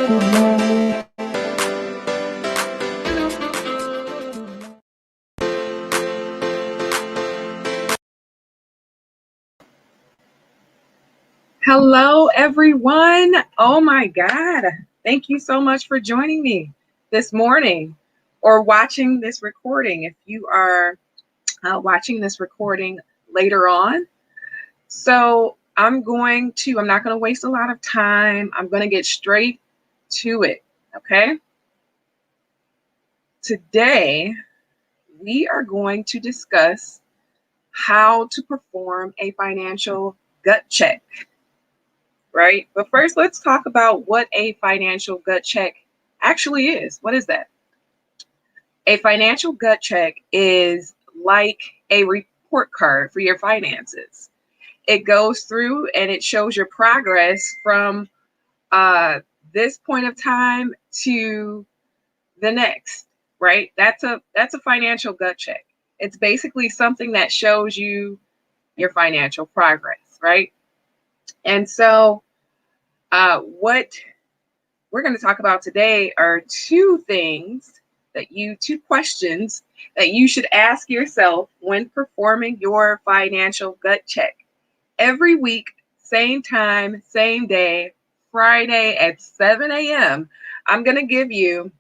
Hello, everyone. Oh my God. Thank you so much for joining me this morning or watching this recording. If you are watching this recording later on. So I'm not going to waste a lot of time. I'm going to get straight to it. Okay. Today, we are going to discuss how to perform a financial gut check. Right? But first, let's talk about what a financial gut check actually is. What is that? A financial gut check is like a report card for your finances. It goes through and it shows your progress from this point of time to the next, right? That's a financial gut check. It's basically something that shows you your financial progress, right? And so what we're going to talk about today are two questions that you should ask yourself when performing your financial gut check. Every week, same time, same day, Friday at 7 a.m., I'm going to give you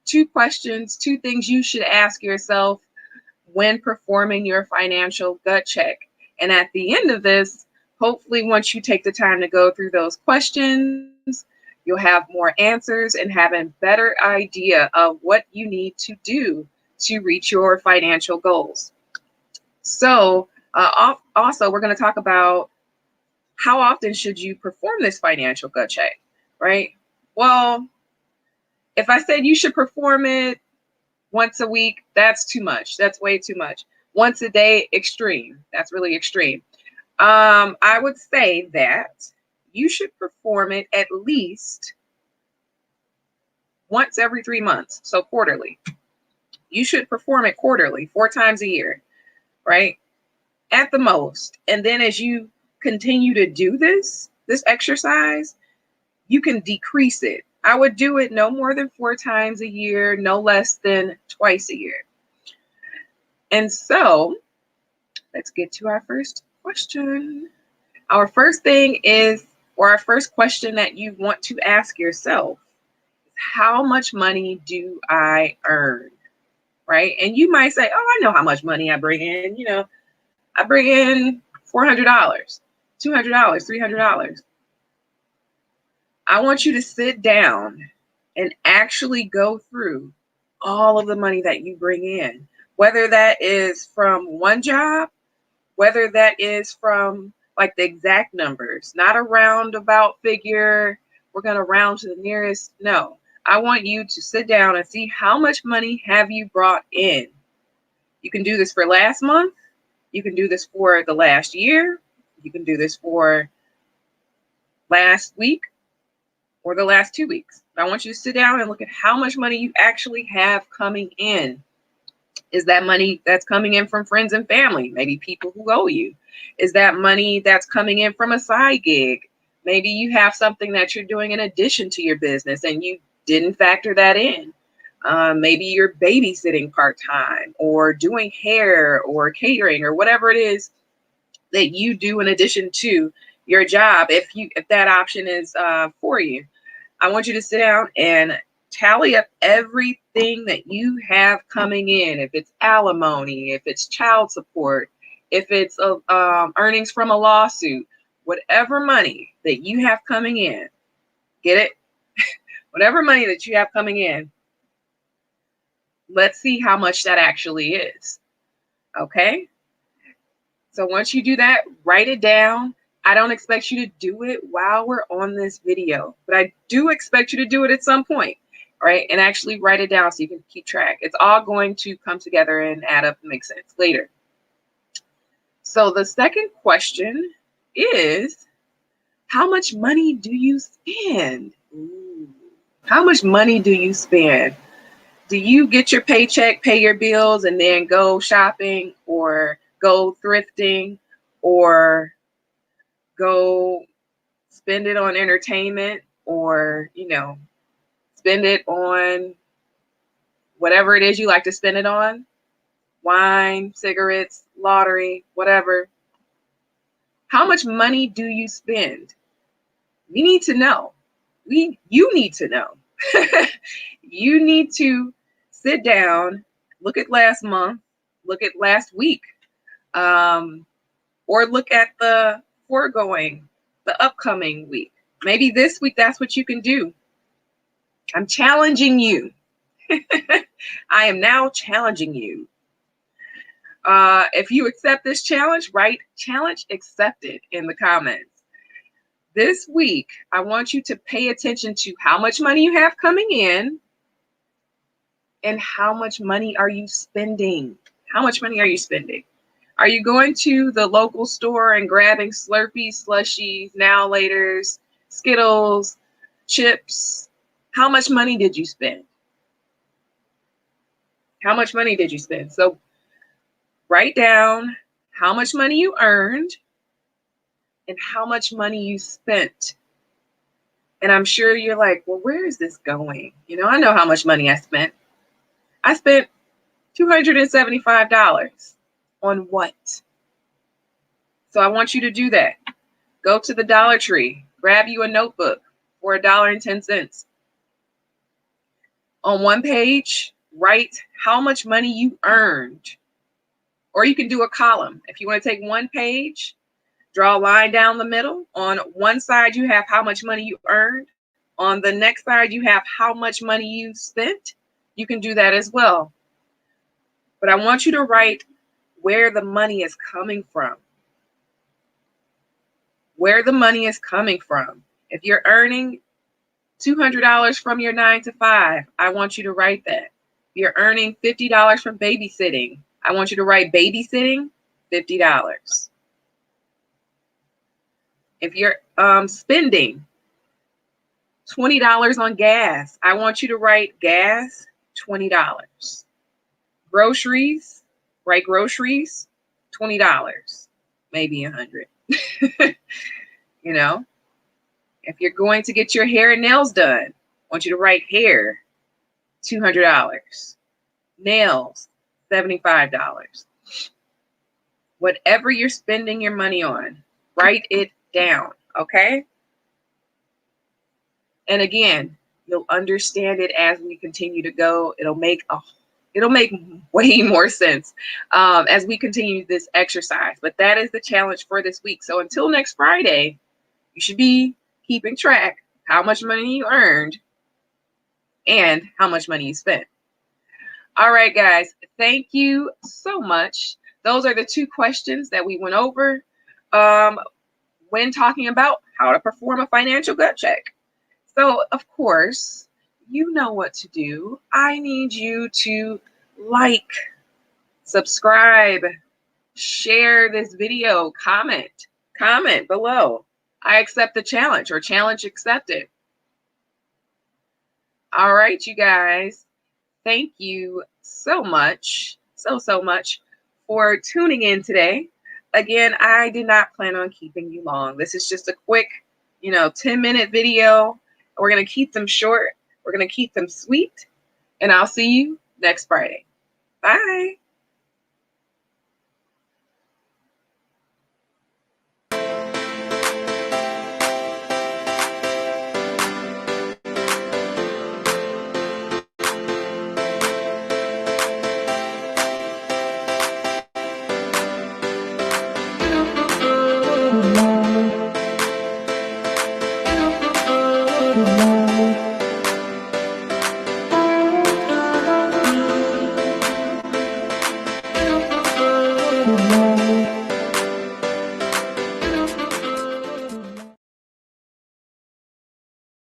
two questions, two things you should ask yourself when performing your financial gut check. And at the end of this, hopefully, once you take the time to go through those questions, you'll have more answers and have a better idea of what you need to do to reach your financial goals. So, also, we're going to talk about how often should you perform this financial gut check, right? Well, if I said you should perform it once a week, that's too much. That's way too much. Once a day, extreme. That's really extreme. I would say that you should perform it at least once every 3 months, so quarterly. You should perform it quarterly, 4 times a year, right? At the most. And then as you continue to do this exercise, you can decrease it. I would do it no more than 4 times a year, no less than twice a year. And so let's get to our first question. Our first question that you want to ask yourself is, how much money do I earn? Right? And you might say, oh, I know how much money I bring in. I bring in $400, $200, $300. I want you to sit down and actually go through all of the money that you bring in, whether that is from one job, whether that is from like the exact numbers, not a roundabout figure. We're going to round to the nearest. No, I want you to sit down and see how much money have you brought in. You can do this for last month. You can do this for the last year. You can do this for last week or the last 2 weeks. I want you to sit down and look at how much money you actually have coming in. Is that money that's coming in from friends and family? Maybe people who owe you. Is that money that's coming in from a side gig? Maybe you have something that you're doing in addition to your business and you didn't factor that in. Maybe you're babysitting part-time or doing hair or catering or whatever it is that you do in addition to your job. If that option is for you, I want you to sit down and tally up everything that you have coming in. If it's alimony, if it's child support, if it's earnings from a lawsuit, whatever money that you have coming in, get it? Whatever money that you have coming in, let's see how much that actually is. Okay? So once you do that, write it down. I don't expect you to do it while we're on this video, but I do expect you to do it at some point, right? And actually write it down so you can keep track. It's all going to come together and add up and make sense later. So the second question is, how much money do you spend? Ooh. How much money do you spend? Do you get your paycheck, pay your bills, and then go shopping or go thrifting or go spend it on entertainment? or, spend it on whatever it is you like to spend it on, wine, cigarettes, lottery, whatever. How much money do you spend? We need to know. You need to know. You need to sit down, look at last month, look at last week, or look at the upcoming week. Maybe this week, that's what you can do. I'm challenging you. I am now challenging you. If you accept this challenge, write challenge accepted in the comments. This week, I want you to pay attention to how much money you have coming in and how much money are you spending? How much money are you spending? Are you going to the local store and grabbing Slurpees, slushies, now laters, Skittles, chips? How much money did you spend? How much money did you spend? So write down how much money you earned and how much money you spent. And I'm sure you're like, well, where is this going? I know how much money I spent. I spent $275 on what? So I want you to do that. Go to the Dollar Tree, grab you a notebook for $1.10. On one page, write how much money you earned. Or you can do a column. If you want to take one page, draw a line down the middle. On one side, you have how much money you earned. On the next side, you have how much money you spent. You can do that as well. But I want you to write where the money is coming from. Where the money is coming from. If you're earning $200 from your 9 to 5, I want you to write that. If you're earning $50 from babysitting, I want you to write babysitting, $50. If you're spending $20 on gas, I want you to write gas, $20. Groceries, write groceries, $20, maybe $100. If you're going to get your hair and nails done, I want you to write hair, $200. Nails, $75. Whatever you're spending your money on, write it down, okay? And again, you'll understand it as we continue to go. It'll make way more sense as we continue this exercise. But that is the challenge for this week. So until next Friday, you should be keeping track how much money you earned and how much money you spent. All right, guys, thank you so much. Those are the two questions that we went over when talking about how to perform a financial gut check. So, of course, you know what to do. I need you to like, subscribe, share this video, comment below. I accept the challenge or challenge accepted. All right, you guys. Thank you so much, so much for tuning in today. Again, I did not plan on keeping you long. This is just a quick, 10-minute video. We're going to keep them short. We're going to keep them sweet. And I'll see you next Friday. Bye.